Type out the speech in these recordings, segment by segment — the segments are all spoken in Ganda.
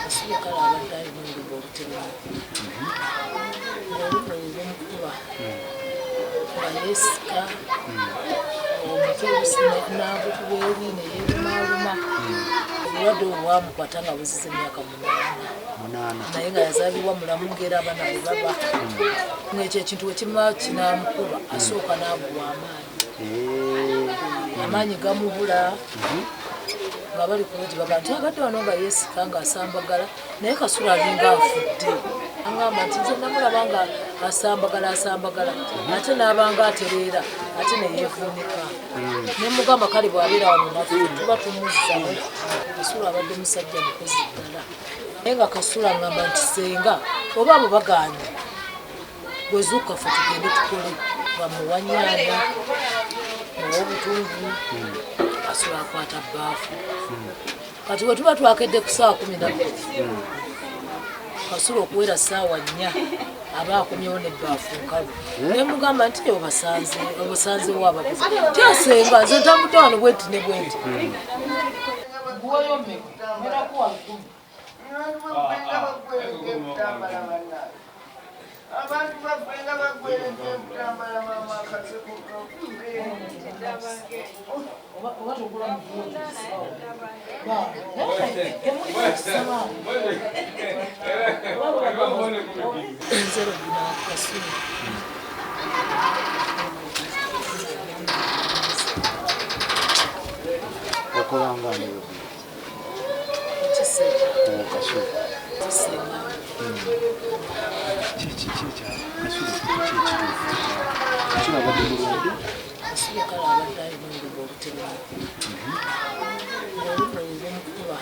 Kasule kala abadde alina olubu olutema ng'olubu olumukuba nga yeesika omutwe n'agukuba eri ne yeerumaaluma obulwadde obwo bwamukwata nga buzize emyaka 8 naye nga yazaalibwa mulamu ng'era abaana bwe baba ng'ekyo ekintu we kimala kinaamukuba asooka n'agwa amaanyi gamubula nga bali kulungi baga nti abadde wano nga yeesika ng'asambagala naye Kasule alinga afudde angamba nti nze namulaba nga asambagala ate n'abanga atereera ate ne yeevuunika ne mugamba kale bw'abeera wano naffe tuba tumuzzamu Kasule abadde musajja mukozi ddala naye nga Kasule angamba nti senga oba abo bagaanye bwezuuka ffe tugende tukole bamuwa nnyaanya muwa obutungulu Kasule akwata bbaafu kati we tuba twakedde ku ssaawa 12 Kasule okuwera ssaawa 4 aba akomyewo n'ebbaafu nkalu naye mugamba nti obusanzewo abakozi kyasenga nze ntambudde wano bwenti ne bwenti abantu bagwenga bagwereke mutambala mama kasekuko Kasule kala abadde alina olubu olutema ng'olubu olumukuba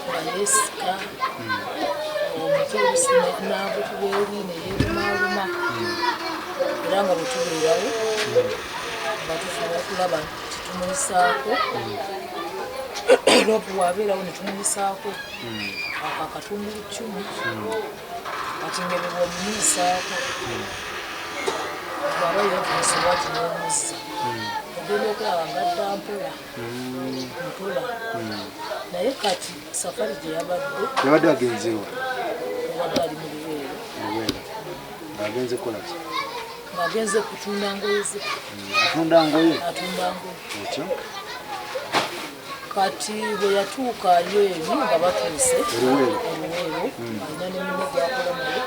nga yeesika omutwe n'agukuba eri ne yeerumaaluma era nga bwe tubeerawo nga tusobola okulaba titumuyisaako lopu bw'abeerawo ne tumuyisaako ako akatungulu ccumu kati ngebe bw'omuyisaako bw'aba yeevuusibwa tin'omuzza ogenda okulaba ngadda mpola naye kati safari gye yabadde agenzeewa obadde ali mu Luweero ng'agenze kukola ki ng'agenze kutunda ngoye ze atunda ngoye ekyo kati bwe yatuukayo eri nga batuuse Oluweero alina ne munne gwakola naye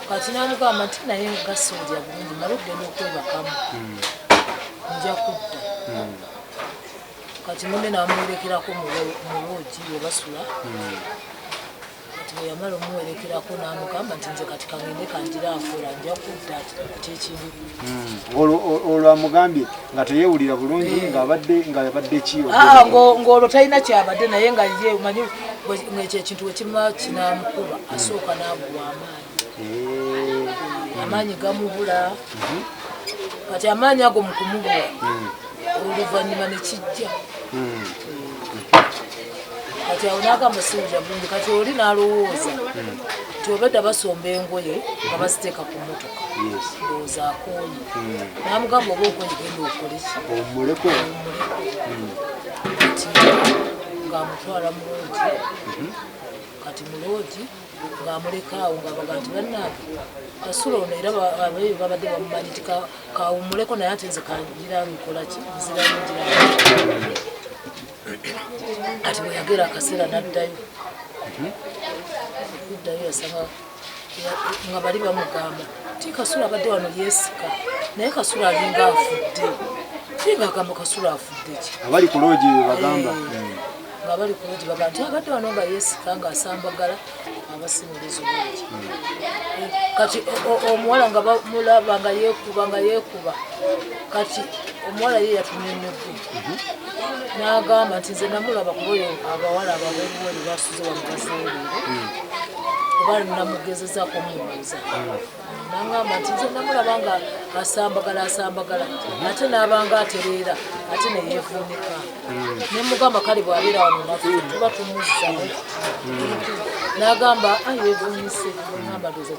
kati n'amugamba nti naye nga soja bulungi mala okugenda okwebakamu nja kudda kati munne n'amuwerekerako mu lwogi we basula kati bwe yamala omuwerekerako n'amugamba nti nze kati kangende kangira akola nja kudda kyekibi olwo amugambye nga teyeewulira bulungi nga yabadde ki ng'olwo talina kyabadde naye nga ye omanyi ng'ekyo ekintu we kimala kinaamukuba asooka n'agwa amaanyi gamubula kati amaanyi ago mu kumubula oluvannyuma ne kijja kati awo n'agamba siwulira bulungi kati oli n'alowooza nti obedda basomba engoye nga baziteeka ku mmotoka ndowooza akooye n'amugamba oba okoye genda okole ki omuleko kati ng'amutwala mu loogi kati mu loogi ng'amuleka awo ng'abaga nti bannange Kasule ono era abeeyo babadde bamumanyi nti kawumuleko naye ate nze kangira nkola ki nziramu ngira kati bwe yagera akaseera n'addayo kuddayo yasanga nga bali bamugamba ti Kasule abadde wano yeesika naye Kasule alinga afudde finga agamba Kasule afudde ki abali ku loogi bagamba nga bali ku loogi bagamba nti abadde wano nga yeesika ng'asambagala abasimiriza obulungi kati omuwala nga bamulaba nga yeekuba kati omuwala ye yatunyonyoddwa n'agamba nti nze namulaba kuba oyo abawala abaweeruweeru basuze wano bazeereere bali namugezezaako mubuuza nangamba nti nze namulaba nga asambagala ate n'abanga atereera ate neyeevuunika nemugamba kale bw'abeera wano naffe tuba tumuzza n'agamba yeevuunise ngamba ndooza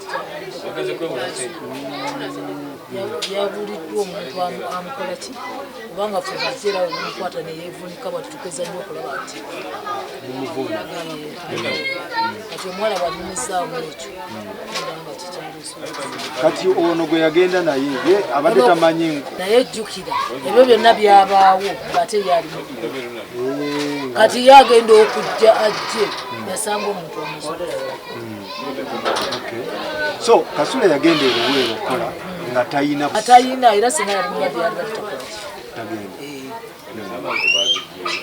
yabuliddwa omuntu amukola ki kubanga ffe bazeera mukwata neyeevuunika bwatutukeza nnyo okulaba nti kati omuwala bwanyumizaamu ekyo nga kikyaliso kati ono gwe yagenda naye ye abadde tamanyi naye jjukira ebyo byonna byabaawo ng'ate yalimu kati ye agenda okujja ajje yasanga omuntu omusobola so Kasule yagenda eruweero okukola nga tayina era singa yali mulwadde yali batakola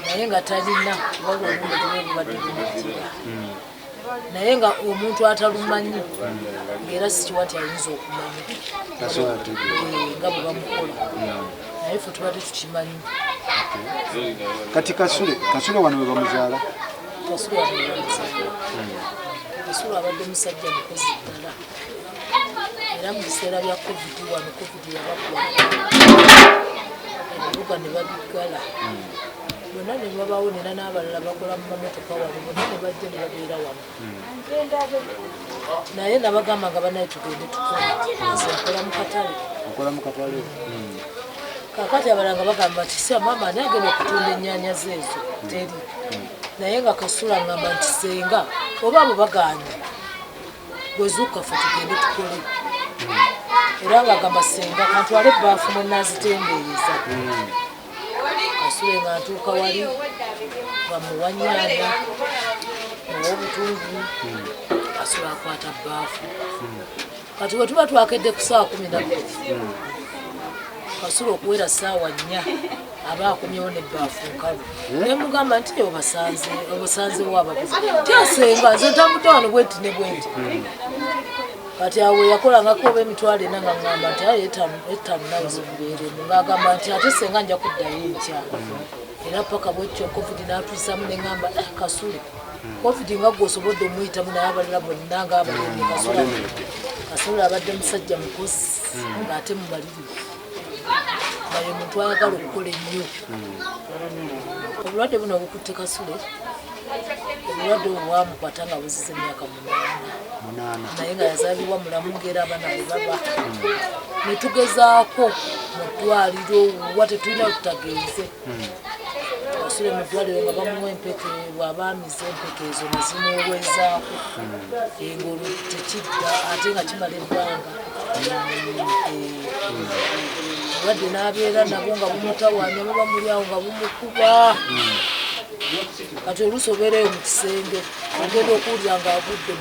naye nga talina waliwo obulwadde bw'obulwadde bw'omutima naye nga omuntu atalumanyi ng'era sikiwa nti ayinza okumanya nga bwe bamukola naye ffe tubadde tukimanyi kati Kasule wano we bamuzaala Kasule abadde musajja mukozi ddala era mu biseera bya covid wano covid yabakuba ebibuga ne babiggala bonna ne babaawo nena n'abalala bakola mu mamotoka wano bonna ne bajja ne babeera wano naye nabagamba nga banaye tugende tukoze akola mu katale kakati abalala nga bagamba nti sa maama ani agenda okutunda ennyaanya zeezo teri naye nga Kasule ngamba nti senga oba abo bagaanye bwezuuka ffe tugende tukole era nga gamba senga kantwale ebbaafu mwe nazitembeereza Kasule nga ntuuka wali bamuwa nnyaanya ow'obutungulu Kasule akwata bbaafu kati we tuba twakedde ku ssaawa 12 Kasule okuwera ssaawa 4 aba akumyewo n'ebbaafu nkalu nemugamba nti obusanzewo abaguzi tyasenga nze ntambudde wano bwenti ne bwenti kati awo yakolangako oba emitwalo 4 nga ŋŋamba nti aye etaano nawe zikubeeremu ng'agamba nti ate senga nja kuddayo enkya era paka bwekyo covid n'atuusamu ne ŋŋamba Kasule covid nga gwe osobodde omuyitamu naye abalala bonna ng'abalemi Kasule abadde musajja mukozi ng'ate mubalirivu naye muntu ayagala okukola ennyo obulwadde buno obukutte Kasule obulwadde obwo bwamukwata nga buzize emyaka 8 naye nga yazaalibwa mulamu ng'era abaana bwe baba ne tugezaako mu ddwaliro wa tetulina tutagenze Kasule mu ddwaliro nga bamuwa empeke bw'abaamiza empeke ezo ne zimuwezaako engolo tekidda ate nga kimala ebbanga obulwadde n'abeera nabwo nga bumutawaanya muba muli awo nga bumukuba kati oluusi obeereyo mu kisenge ogenda okuwulira ng'agudde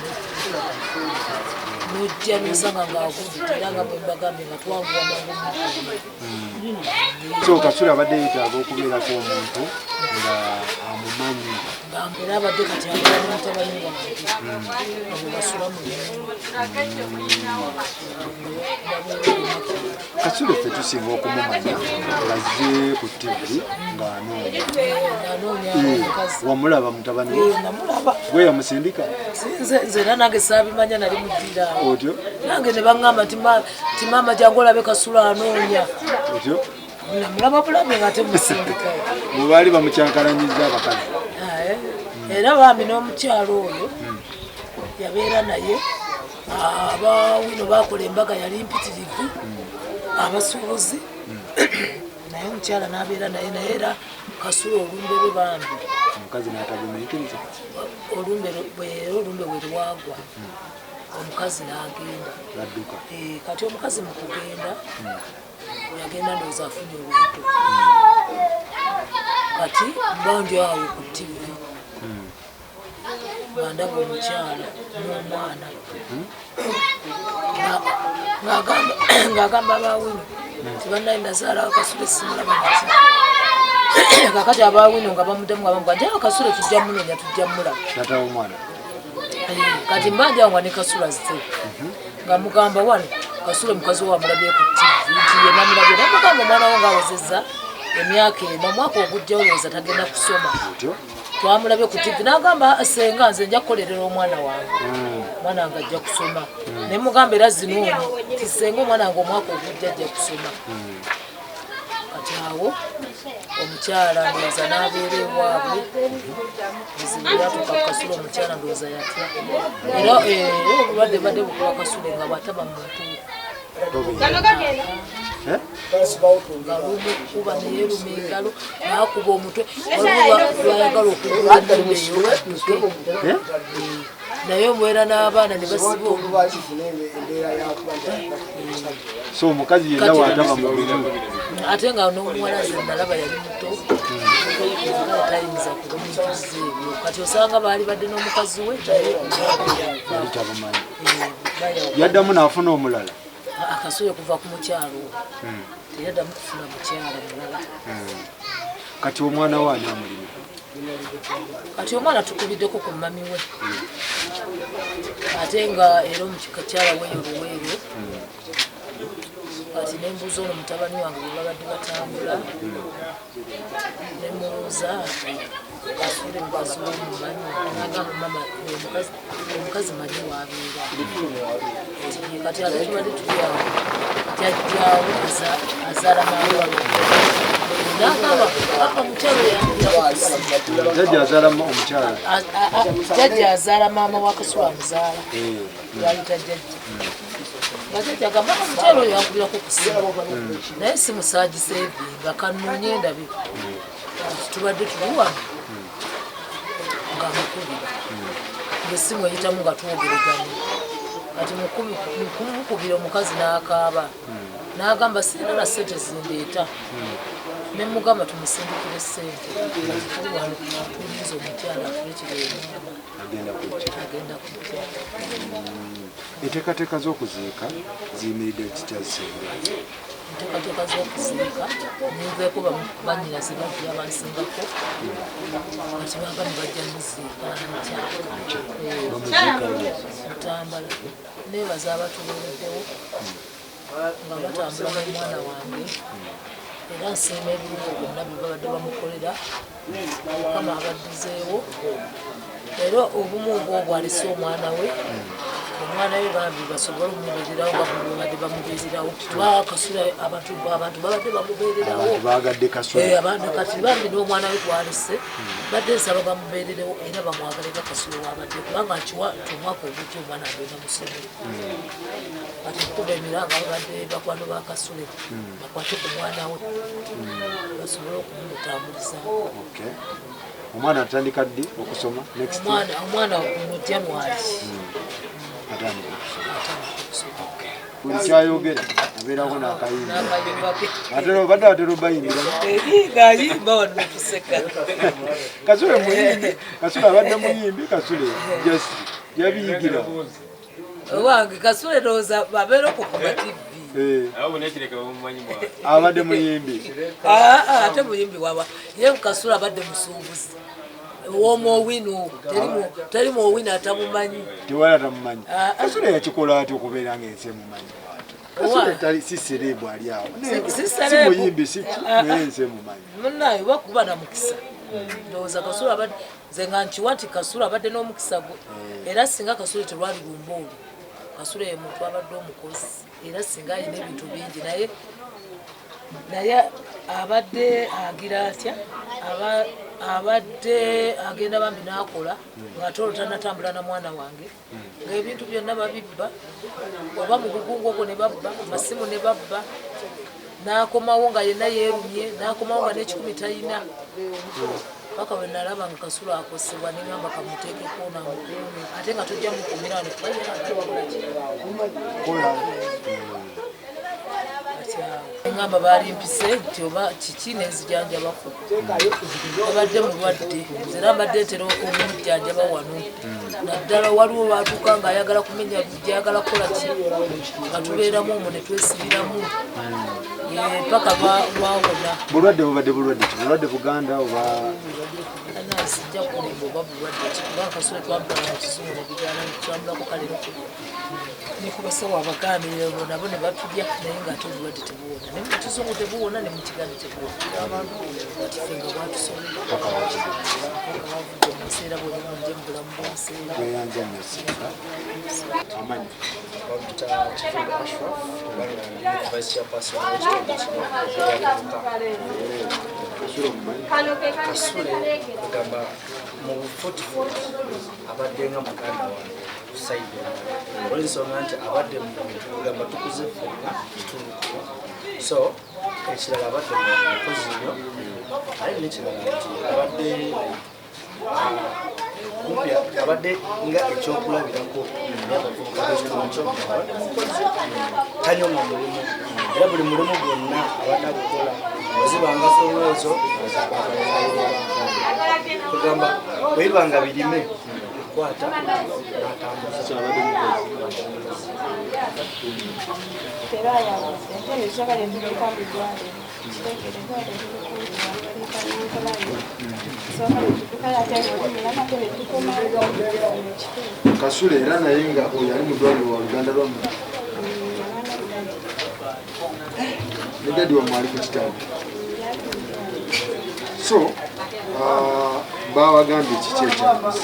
n'ojja n'osanga ng'agudde era nga bwe mbagambye nga twanguwa mangu so Kasule abadde yeetaaga okubeerako omuntu nga amumanyi era abadde kati abeera n'omutabani wange abo basula mu Kasule ffe tusinga okumumanya ng'azze ku TV ng'anoonya wamulaba mutabani gwe yamusindika nze era nange saabimanya nali muddira otyo nange ne baŋŋamba nti maama jangu olabe Kasule anoonya otyo namulaba bulabe nga temusindika bwe baali bamukyankalanyiza abakazi era bambi n'omukyalo oyo yabeera naye abawino bakola embaga yali mpitirivu abasuubuzi naye omukyala n'abeera naye naye era Kasule olumbe lwe bambi omukazi n'atagumiikiriza olumbe bwe lwagwa omukazi n'agenda ladduka kati omukazi mu kugenda yagenda ndowooza afunye olubuto kati mbandi awo ku TV nga ndaba omukyala n'omwana ng'agamba abawino nti bannaye nazaalawo Kasule simulaba nati kakati abawino nga bamuddemu nga bamuga nti Kasule tujja munoonya tujja mulaba taata w'omwana kati mbanja nga ne Kasule azze nga mugamba wano Kasule mukazi we wamulabye ku TV nti ye namulabye namugamba omwana wo ng'awezezza emyaka 4 omwaka ogujja olowooza tagenda kusoma twamulabe ku TV n'agamba senga nze nja kukolerera omwana wange omwana wange ajja kusoma ne mugamba era zinoonyi ti senga omwana wange omwaka ogujja ajja kusoma kati awo omukyala ndowooza n'abeera ewaabwe bizibu byatuuka Kasule omukyala ndowooza yatya era obulwadde badde bukuba Kasule nga bw'ataba mu ntuufu nga lumukuba neyeruma engalo nakuba omutwe wayagala okugula eyo naye omwera n'abaana ne basiba so omukazi yenna wataba mu ate nga n'omuwala ze nalaba yali muto tayinza kubamutuza ebyo kati osanga baali badde n'omukazi we yaddamu n'afuna omulala Kasule kuva ku mukyalo teyaddamu kufuna mukyala mulala kati omwana we ani amulima kati omwana tukubiddeko ku mami we ate nga era omukyala weyo luweero kati nembuuza ono mutabani wange bwe babadde batambula nemubuuza Kasule mukazi w'omumanyi n'agamba mama omukazi manyi waabeera kati ate tubadde tuli awo jjajjaawe azaala maama n'agamba omukyala jjajja azaala omukyala jjajja azaala maama wa Kasule amuzaala lwayita jjajja Jjajja agamba omukyala oyo yakubirako ku simu naye si musaaji seevinga kannoonye ndabe tubadde tuli wano nga mukubira ng'essimu eyitamu nga twogeraganye kati mukubira omukazi n'akaaba n'agamba sirina na ssente zindeeta ne mugamba tumusindikire ssente tuli wano tuliza omukyala afulekire agenda kujja enteekateeka z'okuziika ziyimiridde kityazisinga enteekateeka z'okuziika nenveeko banyina ze bajja bansingako kati baagani bajja muziika mutambala neebaza abatuwereddewo nga batambula n'omwana wange era nsiima ebirungo byonna bye babadde bamukolera mukama abadduzeewo era obumu ng'obwo alese omwana we omwana we bambi basobole okumubeererawo nga babadde bamubeererawo Kasule abantu babadde bamubeererawo bagadde Kasule abantu kati bambi n'omwana we twalese badde nsaba bamubeererewo era bamwagale nga Kasule wabadde kubanga nkiwa omwaka ogujja omwana agenda mu ssomero kati nkuba emiranga babadde bakwano ba Kasule bakwate ku mwana we basobole okumutambulizaawo omwana atandika ddi okusoma omwana mu January buli kyayogera abeerako n'akayimba ate obadde atera bayimbira ng'ayimba wano netuseka Kasule muyimbi Kasule abadde muyimbi Kasule yabiyigira owange Kasule ndowooza babeera okukuba TV abadde muyimbi ate muyimbi wawa ye Kasule abadde musuubuzi ow'omuowino terimu owino atamumanyi tewali atamumanyi Kasule yakikola ati okubeera ng'ensi emumanyi Kasule si serebu ali awo si muyimbi si ensi emumanyi munnaye wakuba na mukisa ndowooza Kasule abadde nze nga nkiwa nti Kasule abadde n'omukisa gwe era singa Kasule terwali lumbooli Kasule ye muntu abadde omukozi era singa alina ebintu bingi naye abadde agira atya abadde agenda bambi n'akola ng'ate olwo tanatambula na mwana wange ng'ebintu byonna babibba oba mu bugungu ogwo ne babba amasimu ne babba n'akomawo nga yenna yeerumye n'akomawo nga n'ekikumi talina paka bwe nalaba nga Kasule akosebwa neŋŋamba kamuteekeko namukuume ate nga tojja mukumira wano eŋŋamba baalimpise nti oba kiki n'enzijanjabako abadde mulwadde nzera mbadde ntera omujjanjaba wano naddala waliwo baatuuka ng'ayagala kumenya bujja ayagala kukola ki nga tubeeramu omwo ne twesibiramu paka bwawona bulwadde bubadde bulwadde ki bulwadde Buganda oba sijja kulimba oba bulwadde kikuba Kasule twamutwala mu kizungu ne bigaana netutambulako kale ne ku basawo abagambire nabo ne batulya naye ng'ate obulwadde tebuwona ne mu kizungu tebuwona ne mu kigaana tebuwona kati ffe nga bwatusomera bavudde mu nseera bwemunje mu bulamu bw'enseera amanyi Vice Chairperson w'ekitongole Kasule kugamba mu 44 abadde nga muganda wange kusayidi olw'ensonga nti abadde kugamba tukuze ffenna kitundu so ekirala abadde mukozi nnyo ate n'ekirala nti abadde nga ekyokulabirako abadde mukozi tanyoma mulimu era buli mulimu gwonna abadde agukola ozibanga solwezo kugamba bwebanga birime kwata n'atambuza Kasule era naye nga oyo ali mu ddwaliro wa Luganda lwamu ne dadi wamwe ali ku kitalo so babagambye kiki ekyamuze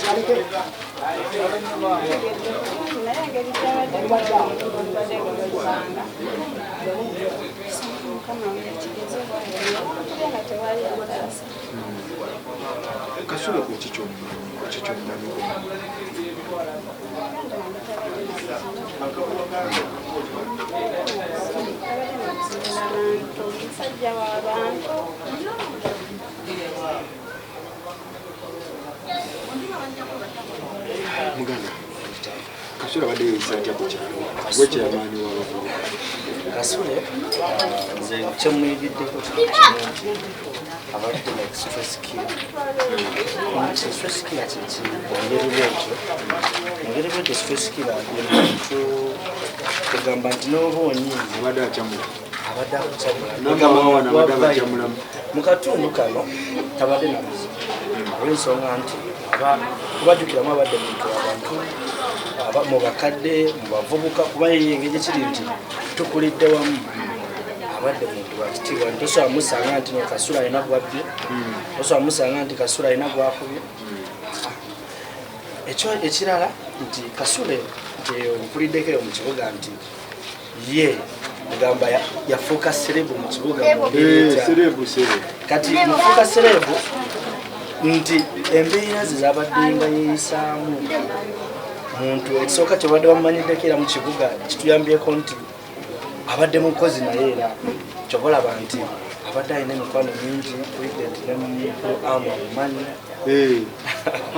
Kasule ku kikyomumanyi muganda Kasule abadde yeeyisa atya ku kyalo gwe kyamaanyi w'abavubuka Kasule nze kyemuyigiddeko abadde like stress killer stress killer kiki engeri bwekyo stress killer yemuntu kugamba nti n'oboonyi abadde akyamula abadde akukyamula n'amawawana abadde abakyamulamu mu katundu kano tabadde na buzibu olw'ensonga nti kubajjukiramu abadde muntu abantu mu bakadde mu bavubuka kuba yeye engeri ekiri nti tukulidde wamu abadde muntu wakitiibwa nti tosobola musanga nti no Kasule alina gwabbye tosobola musanga nti Kasule alina gwakubye ekyo ekirala nti Kasule nti okuliddeko eyo mu kibuga nti ye mugamba yafuuka serebu mu kibuga kati mufuuka serebu nti embeera ze zabadde nga yeeyisaamu muntu ekisooka kyebadde bamumanyiddeko era mu kibuga kituyambyeko nti abadde mukozi naye era kyobalaba nti abadde alina emikwano mingi president nemukulu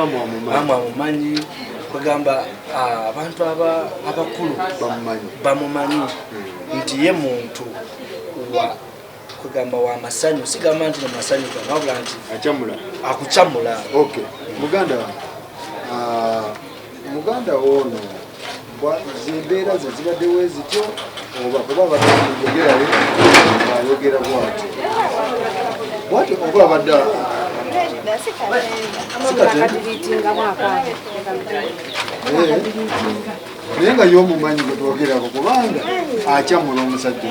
amumanyi kugamba abantu abakulu bamumanyi nti ye muntu kugamba wa masanyu sigamba nti namasanyu wabula nti akukyamula muganda ono zembeera ze zibaddewo ezityo oba kuba batayogerayo ayogera bwatyo oba abadde naye nga y'omumanyi gwe twogerako kubanga akyamula omusajja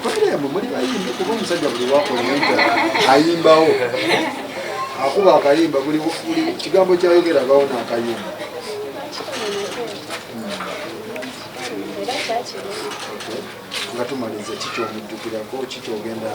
oli muli bayimbi kuba omusajja buli wakolenta ayimbawo akuba akayimba buli kigambo kyayogeragawo n'akayimba nga tumaliza kikyomujjukirako kikyogenda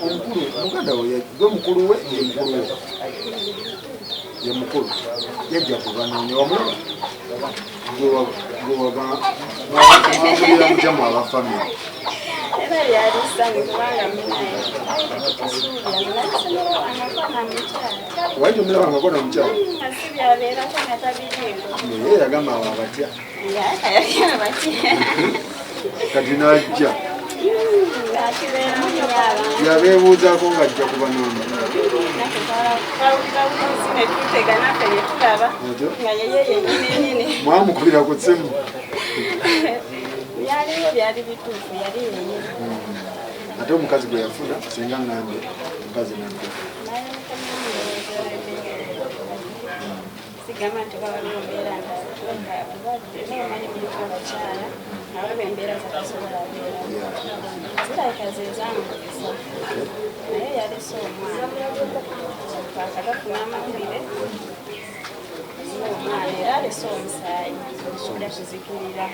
omukulu muganda we gwe mukulu we ye mukulu yajja kubanoonya wamulaba gwewagambulira mukyamu aba famire era yalisange kubanga munaye waiti omulabangako na mukyala asibyabeerako nga tabiriiko ye yagamba abo abatya yakayagala batya kati najja akibeera munyaba yabeebuuzaako ng'ajja kubanoonya netutega naffe netulaba nga yeye yenyini mwamukubira ku ssimu byaliwo byali bituufu yali yenyini ate omukazi gwe yafuna singa ngambe omukazi nabbe sigamba nti bawaliwo mbeera ndabulwadde naomanyi buliko abakyala nawe embeera zakasobola abeera zirabika zezamugisa naye yalese omwana akagafuna amawulire omwana era alese omusaayi ojja kuzikirira